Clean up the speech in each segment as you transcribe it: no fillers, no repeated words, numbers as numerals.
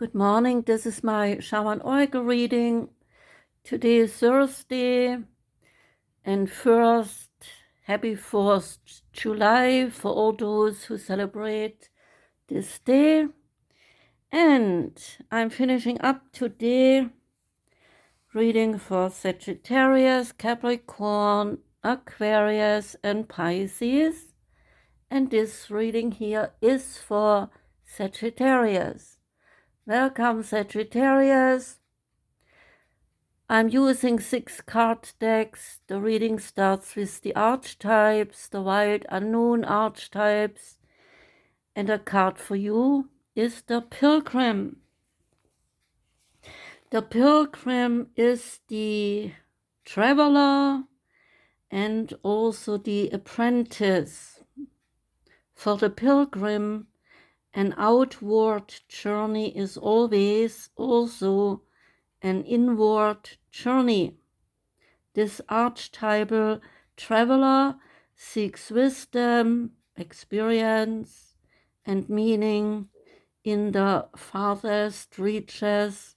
Good morning, this is my Schamanen-Orakel reading. Today is Thursday, and first, happy 4th July for all those who celebrate this day. And I'm finishing up today reading for Sagittarius, Capricorn, Aquarius, and Pisces. And this reading here is for Sagittarius. Welcome, Sagittarius. I'm using 6 card decks. The reading starts with the archetypes, the wild unknown archetypes, and a card for you is the Pilgrim. The Pilgrim is the traveler and also the apprentice. For the Pilgrim, an outward journey is always also an inward journey. This archetypal traveler seeks wisdom, experience, and meaning in the farthest reaches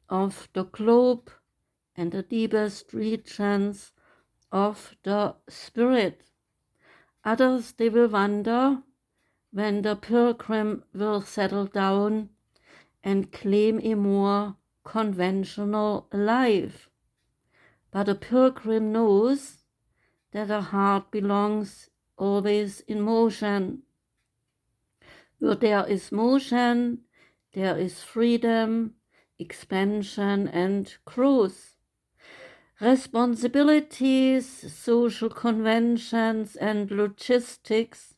of the globe and the deepest regions of the spirit. Others, they will wonder when the pilgrim will settle down and claim a more conventional life. But a pilgrim knows that a heart belongs always in motion. Where there is motion, there is freedom, expansion, and growth. Responsibilities, social conventions, and logistics,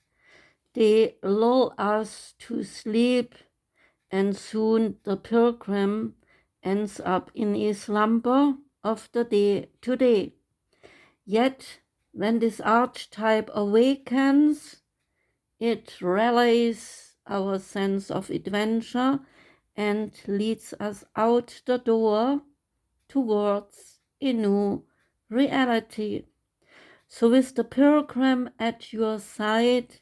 they lull us to sleep, and soon the pilgrim ends up in a slumber of the day today. Yet, when this archetype awakens, it rallies our sense of adventure and leads us out the door towards a new reality. So with the pilgrim at your side,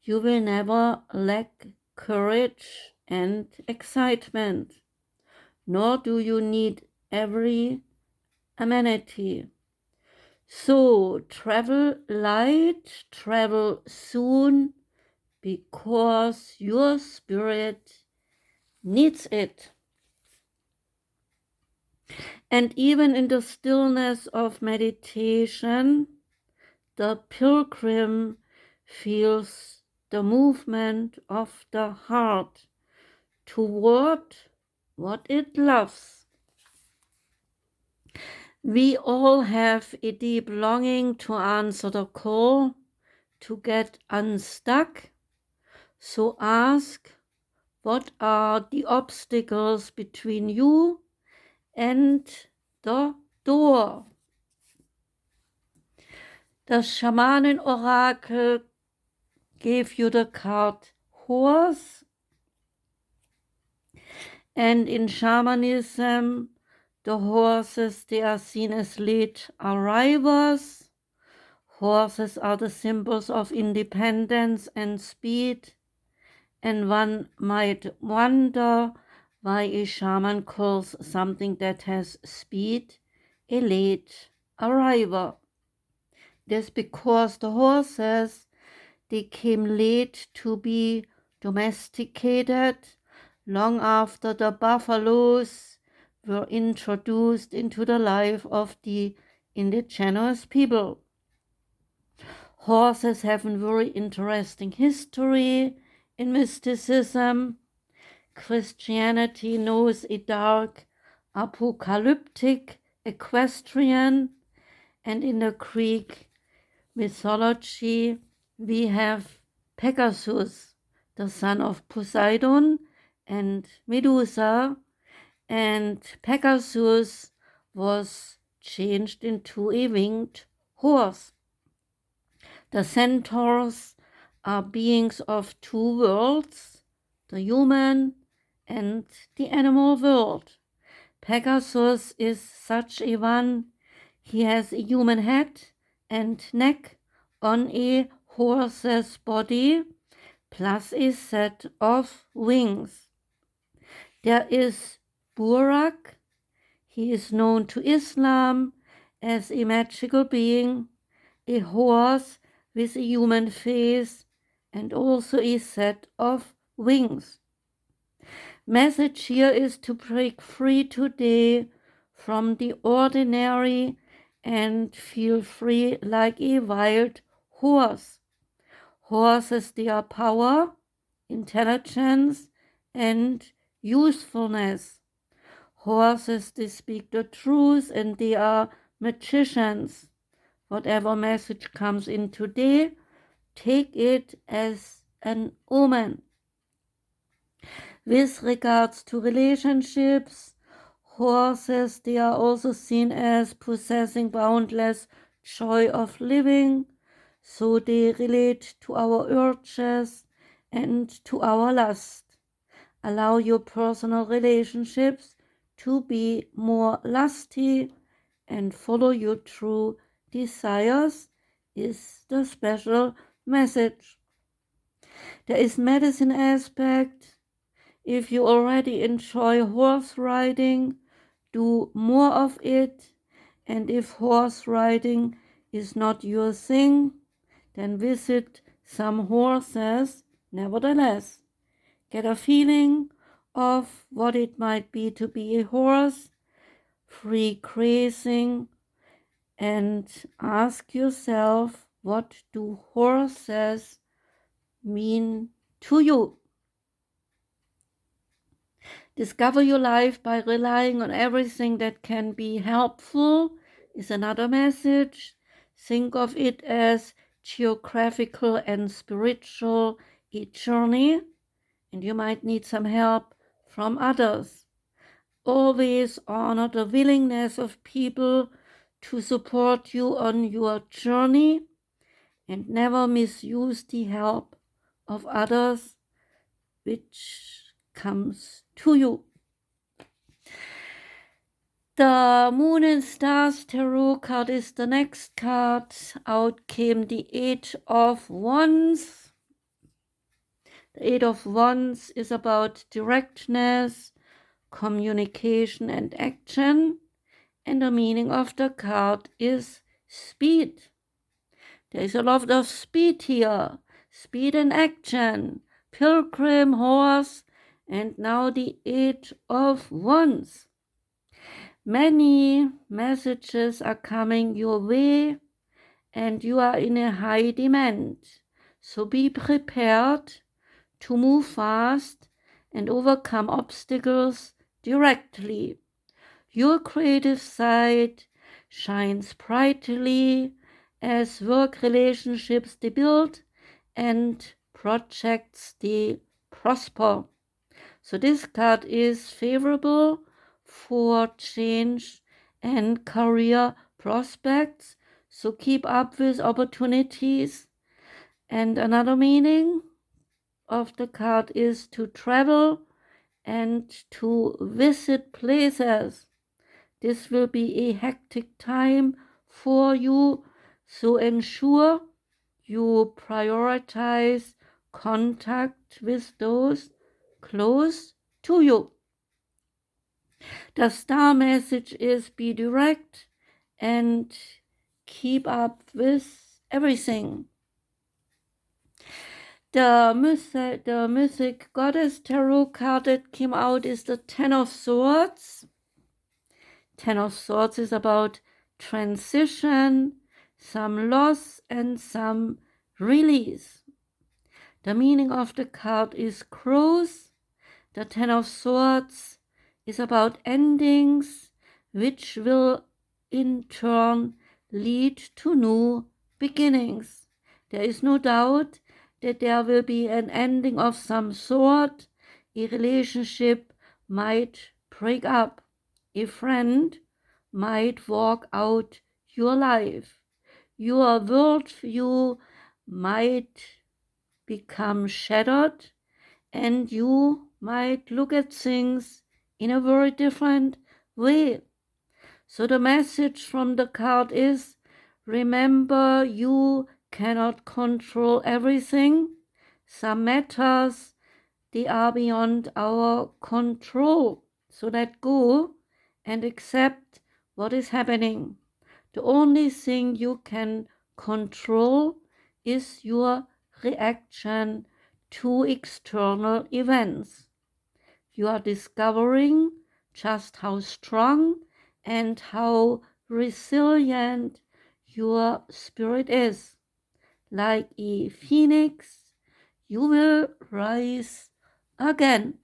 you will never lack courage and excitement, nor do you need every amenity. So travel light, travel soon, because your spirit needs it. And even in the stillness of meditation, the pilgrim feels the movement of the heart toward what it loves. We all have a deep longing to answer the call, to get unstuck. So ask, what are the obstacles between you and the door? The Schamanen-Orakel gave you the card horse, and in shamanism, the horses, they are seen as late arrivals. Horses are the symbols of independence and speed, and one might wonder why a shaman calls something that has speed a late arrival. It is because the horses, they came late to be domesticated, long after the buffaloes were introduced into the life of the indigenous people. Horses have a very interesting history in mysticism. Christianity knows a dark, apocalyptic equestrian, and in the Greek mythology we have Pegasus, the son of Poseidon and Medusa, and Pegasus was changed into a winged horse. The centaurs are beings of two worlds, the human and the animal world. Pegasus is such a one. He has a human head and neck on a horse's body, plus a set of wings. There is Burak. He is known to Islam as a magical being, a horse with a human face and also a set of wings. Message here is to break free today from the ordinary and feel free like a wild horse. Horses, they are power, intelligence, and usefulness. Horses, they speak the truth and they are magicians. Whatever message comes in today, take it as an omen. With regards to relationships, horses, they are also seen as possessing boundless joy of living, so they relate to our urges and to our lust. Allow your personal relationships to be more lusty and follow your true desires is the special message. There is medicine aspect. If you already enjoy horse riding, do more of it. And if horse riding is not your thing, then visit some horses nevertheless. Get a feeling of what it might be to be a horse, free grazing, and ask yourself, what do horses mean to you? Discover your life by relying on everything that can be helpful is another message. Think of it as geographical and spiritual a journey, and you might need some help from others. Always honor the willingness of people to support you on your journey and never misuse the help of others which comes to you. The Moon and Stars Tarot card is the next card. Out came the Eight of Wands. The Eight of Wands is about directness, communication, and action. And the meaning of the card is speed. There is a lot of speed here. Speed and action. Pilgrim, horse, and now the Eight of Wands. Many messages are coming your way and you are in a high demand. So be prepared to move fast and overcome obstacles directly. Your creative side shines brightly as work relationships they build and projects they prosper. So this card is favorable for change and career prospects. So keep up with opportunities. And another meaning of the card is to travel and to visit places. This will be a hectic time for you, so ensure you prioritize contact with those close to you. The star message is be direct and keep up with everything. The Mythic Goddess Tarot card that came out is the Ten of Swords. Ten of Swords is about transition, some loss, and some release. The meaning of the card is growth. The Ten of Swords is about endings, which will in turn lead to new beginnings. There is no doubt that there will be an ending of some sort. A relationship might break up. A friend might walk out your life. Your worldview might become shattered, and you might look at things in a very different way. So the message from the card is, remember, you cannot control everything. Some matters they are beyond our control. So let go and accept what is happening. The only thing you can control is your reaction to external events. You are discovering just how strong and how resilient your spirit is. Like a phoenix, you will rise again.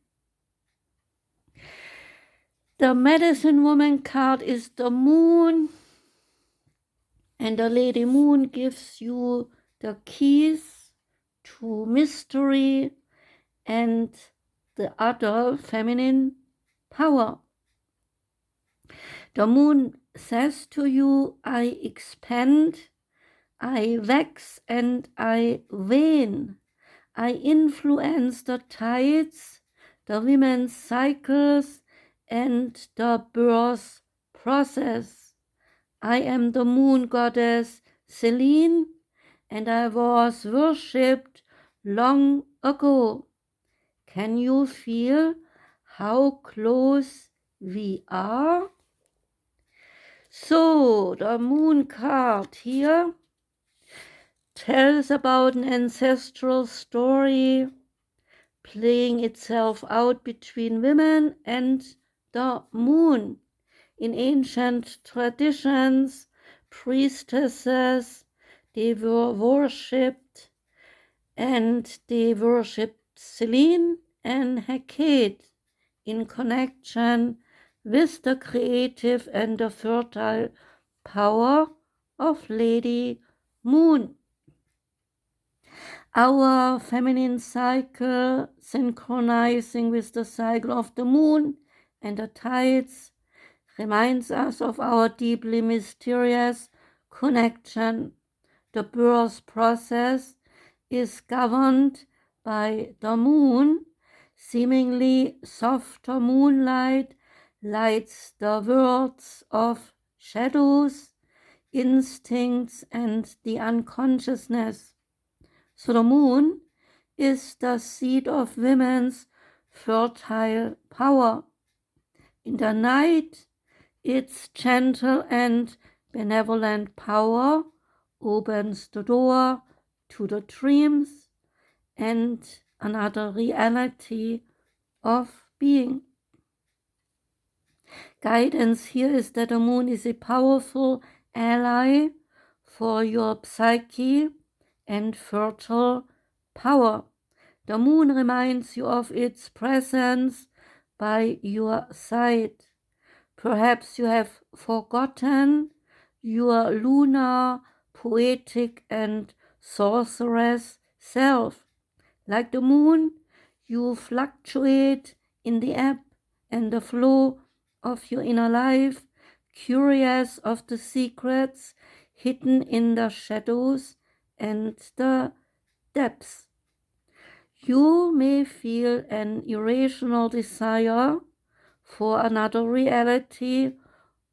The medicine woman card is the moon, and the Lady Moon gives you the keys to mystery and the other feminine power. The moon says to you, I expand, I wax, and I wane. I influence the tides, the women's cycles, and the birth process. I am the moon goddess Selene, and I was worshipped long ago. Can you feel how close we are? So, the moon card here tells about an ancestral story playing itself out between women and the moon. In ancient traditions, priestesses, they were worshipped, and they worshipped Selene and Hecate in connection with the creative and the fertile power of Lady Moon. Our feminine cycle, synchronizing with the cycle of the moon and the tides, reminds us of our deeply mysterious connection. The birth process is governed by the moon. Seemingly softer moonlight lights the worlds of shadows, instincts, and the unconsciousness. So the moon is the seat of women's fertile power. In the night, its gentle and benevolent power opens the door to the dreams and another reality of being. Guidance here is that the moon is a powerful ally for your psyche and fertile power. The moon reminds you of its presence by your side. Perhaps you have forgotten your lunar, poetic, and sorceress self. Like the moon, you fluctuate in the ebb and the flow of your inner life, curious of the secrets hidden in the shadows and the depths. You may feel an irrational desire for another reality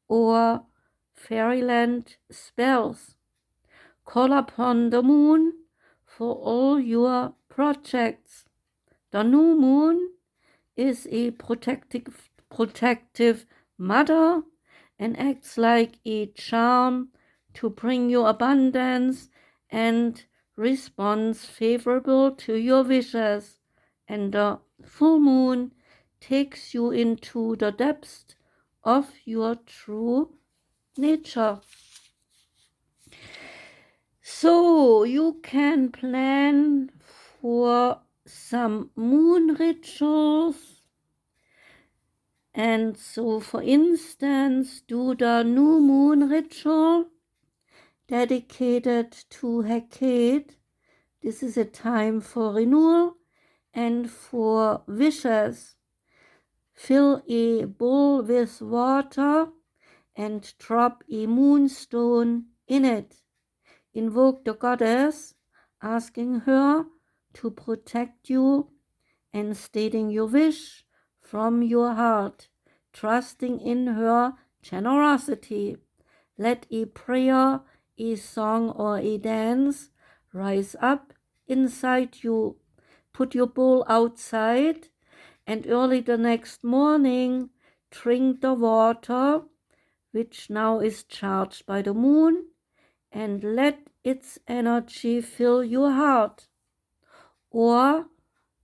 or fairyland spells. Call upon the moon for all your projects. The new moon is a protective mother and acts like a charm to bring you abundance and response favorable to your wishes. And the full moon takes you into the depths of your true nature. So you can plan for some moon rituals, and so for instance do the new moon ritual dedicated to Hecate. This is a time for renewal and for wishes. Fill a bowl with water and drop a moonstone in it. Invoke the goddess, asking her to protect you and stating your wish from your heart, trusting in her generosity. Let a prayer, a song, or a dance rise up inside you. put your bowl outside, and early the next morning drink the water, which now is charged by the moon, and let its energy fill your heart. Or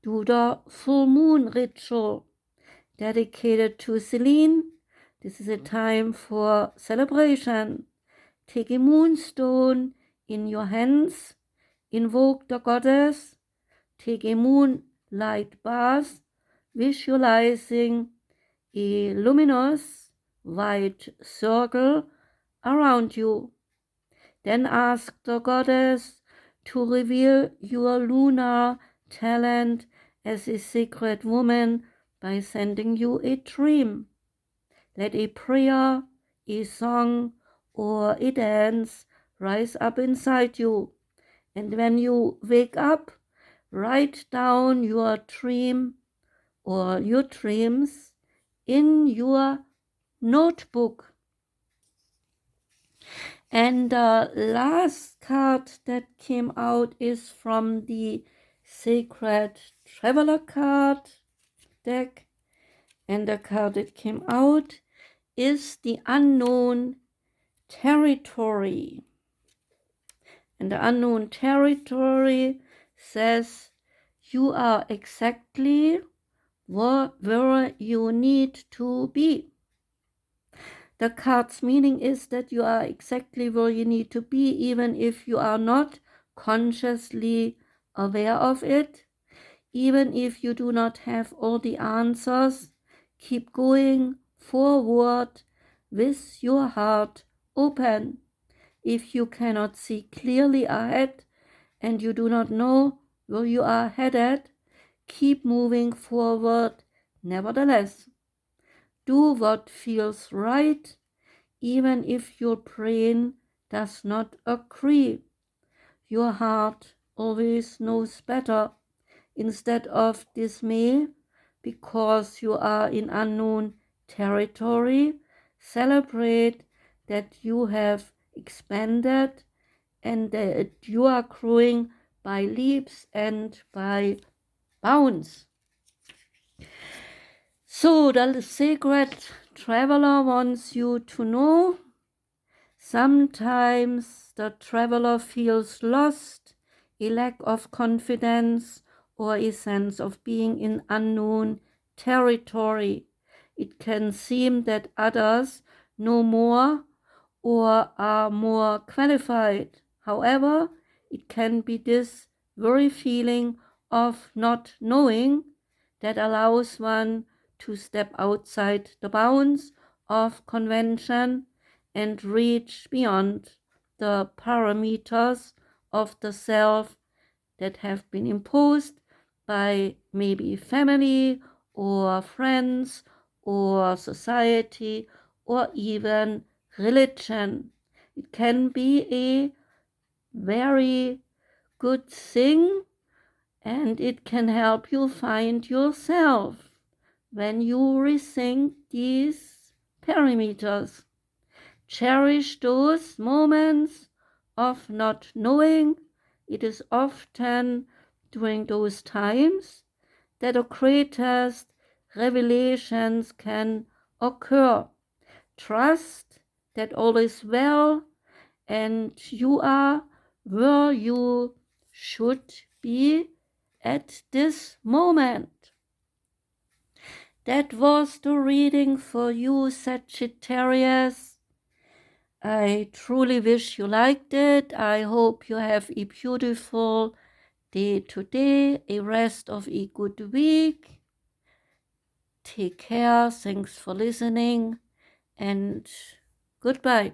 do the full moon ritual dedicated to Selene. This is a time for celebration. Take a moonstone in your hands, invoke the goddess, take a moonlight bath, visualizing a luminous white circle around you. Then ask the goddess to reveal your lunar talent as a sacred woman by sending you a dream. Let a prayer, a song, or a dance rise up inside you. And when you wake up, write down your dream or your dreams in your notebook. And the last card that came out is from the Sacred Traveler card deck. And the card that came out is the Unknown Territory. And the Unknown Territory says you are exactly where you need to be. The card's meaning is that you are exactly where you need to be, even if you are not consciously aware of it. Even if you do not have all the answers, keep going forward with your heart open. If you cannot see clearly ahead and you do not know where you are headed, keep moving forward nevertheless. Do what feels right, even if your brain does not agree. Your heart always knows better. Instead of dismay, because you are in unknown territory, celebrate that you have expanded and that you are growing by leaps and by bounds. So the Sacred Traveler wants you to know sometimes the traveler feels lost, a lack of confidence, or a sense of being in unknown territory. It can seem that others know more or are more qualified. However, it can be this very feeling of not knowing that allows one to step outside the bounds of convention and reach beyond the parameters of the self that have been imposed by maybe family or friends or society or even religion. It can be a very good thing, and it can help you find yourself when you rethink these parameters. Cherish those moments of not knowing. It is often during those times that the greatest revelations can occur. Trust that all is well and you are where you should be at this moment. That was the reading for you, Sagittarius. I truly wish you liked it. I hope you have a beautiful day today, a rest of a good week. Take care. Thanks for listening and goodbye.